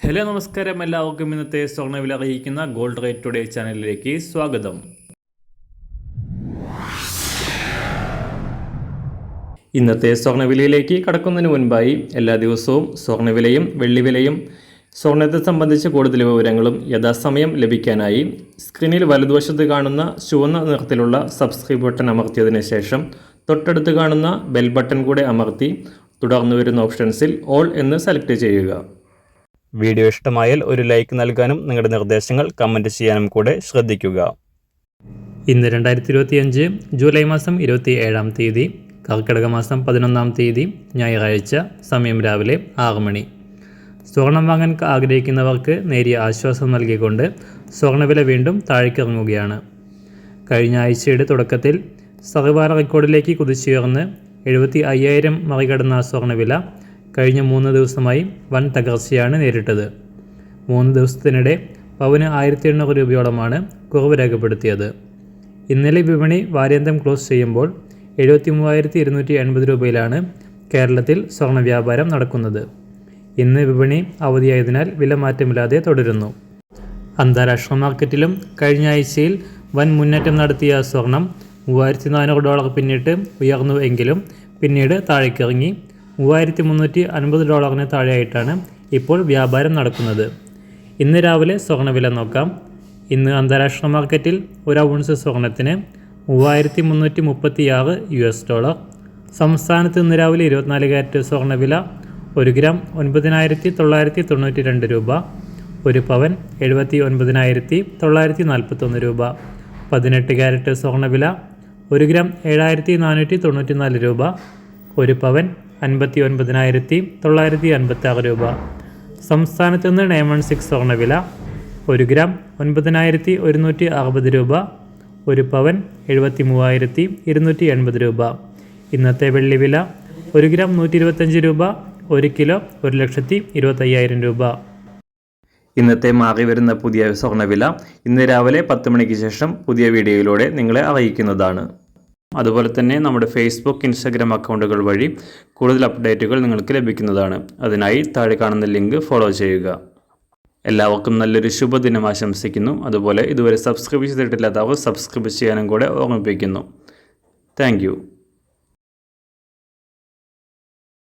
Hello നമസ്കാരം, എല്ലാവർക്കും ഇന്നത്തെ സ്വർണ്ണവില അറിയിക്കുന്ന ഗോൾഡ് റേറ്റ് ടുഡേ ചാനലിലേക്ക് സ്വാഗതം. ഇന്നത്തെ സ്വർണ്ണവിലയിലേക്ക് കടക്കുന്നതിന് മുൻപായി എല്ലാ ദിവസവും സ്വർണ്ണവിലയും വെള്ളിവിലയും സ്വർണ്ണത്തെ സംബന്ധിച്ച് കൂടുതൽ വിവരങ്ങളും യഥാസമയം ലഭിക്കാനായി സ്ക്രീനിൽ വലതുവശത്ത് കാണുന്ന ചുവന്ന നിറത്തിലുള്ള സബ്സ്ക്രൈബ് ബട്ടൺ അമർത്തിയതിനു ശേഷം തൊട്ടടുത്ത് കാണുന്ന ബെൽ ബട്ടൺ കൂടെ അമർത്തി തുടർന്ന് വരുന്ന ഓപ്ഷൻസിൽ ഓൾ എന്ന് സെലക്ട് ചെയ്യുക. വീഡിയോ ഇഷ്ടമായാൽ ഒരു ലൈക്ക് നൽകാനും നിങ്ങളുടെ നിർദ്ദേശങ്ങൾ കമൻറ്റ് ചെയ്യാനും കൂടെ ശ്രദ്ധിക്കുക. ഇന്ന് 2025 ജൂലൈ മാസം 27-ാം തീയതി, കർക്കിടക മാസം 11-ാം തീയതി, ഞായറാഴ്ച. സമയം രാവിലെ 6 മണി. സ്വർണം വാങ്ങാൻ ആഗ്രഹിക്കുന്നവർക്ക് നേരിയ ആശ്വാസം നൽകിക്കൊണ്ട് സ്വർണ്ണവില വീണ്ടും താഴേക്കിറങ്ങുകയാണ്. കഴിഞ്ഞ ആഴ്ചയുടെ തുടക്കത്തിൽ സർവ്വകാല റെക്കോർഡിലേക്ക് കുതിച്ചുയർന്ന് 75,000 മറികടന്ന സ്വർണ്ണവില കഴിഞ്ഞ 3 ദിവസമായി വൻ തകർച്ചയാണ് നേരിട്ടത്. 3 ദിവസത്തിനിടെ പവന് 1,800 രൂപയോളമാണ് കുറവ് രേഖപ്പെടുത്തിയത്. ഇന്നലെ വിപണി വാരാന്ത്യം ക്ലോസ് ചെയ്യുമ്പോൾ 73,280 രൂപയിലാണ് കേരളത്തിൽ സ്വർണ്ണ വ്യാപാരം നടക്കുന്നത്. ഇന്ന് വിപണി അവധിയായതിനാൽ വില മാറ്റമില്ലാതെ തുടരുന്നു. അന്താരാഷ്ട്ര മാർക്കറ്റിലും കഴിഞ്ഞ ആഴ്ചയിൽ വൻ മുന്നേറ്റം നടത്തിയ സ്വർണം $3,400 പിന്നിട്ട് ഉയർന്നു എങ്കിലും പിന്നീട് താഴേക്കിറങ്ങി $3,350 താഴെയായിട്ടാണ് ഇപ്പോൾ വ്യാപാരം നടക്കുന്നത്. ഇന്ന് രാവിലെ സ്വർണ്ണവില നോക്കാം. ഇന്ന് അന്താരാഷ്ട്ര മാർക്കറ്റിൽ ഒരു ഔൺസ് സ്വർണത്തിന് $3,336. സംസ്ഥാനത്ത് ഇന്ന് രാവിലെ 24 കാരറ്റ് സ്വർണ്ണവില 1 ഗ്രാം 9,992 രൂപ, 1 പവൻ 79,941 രൂപ. 18 കാരറ്റ് സ്വർണ്ണവില 1 ഗ്രാം 7,494 രൂപ, 1 പവൻ 59,956 രൂപ. സംസ്ഥാനത്ത് നിന്ന് 916 സ്വർണ്ണവില 1 ഗ്രാം 9,160 രൂപ, 1 പവൻ 73,280 രൂപ. ഇന്നത്തെ വെള്ളിവില 1 ഗ്രാം 125 രൂപ, 1 കിലോ 1,25,000 രൂപ. ഇന്നത്തെ മാറി വരുന്ന പുതിയ സ്വർണ്ണവില ഇന്ന് രാവിലെ 10 മണിക്ക് ശേഷം പുതിയ വീഡിയോയിലൂടെ നിങ്ങളെ അറിയിക്കുന്നതാണ്. അതുപോലെ തന്നെ നമ്മുടെ ഫേസ്ബുക്ക്, ഇൻസ്റ്റാഗ്രാം അക്കൗണ്ടുകൾ വഴി കൂടുതൽ അപ്ഡേറ്റുകൾ നിങ്ങൾക്ക് ലഭിക്കുന്നതാണ്. അതിനായി താഴെ കാണുന്ന ലിങ്ക് ഫോളോ ചെയ്യുക. എല്ലാവർക്കും നല്ലൊരു ശുഭദിനം ആശംസിക്കുന്നു. അതുപോലെ ഇതുവരെ സബ്സ്ക്രൈബ് ചെയ്തിട്ടില്ലാത്തവർ സബ്സ്ക്രൈബ് ചെയ്യാനും കൂടെ ഓർമ്മിപ്പിക്കുന്നു. താങ്ക്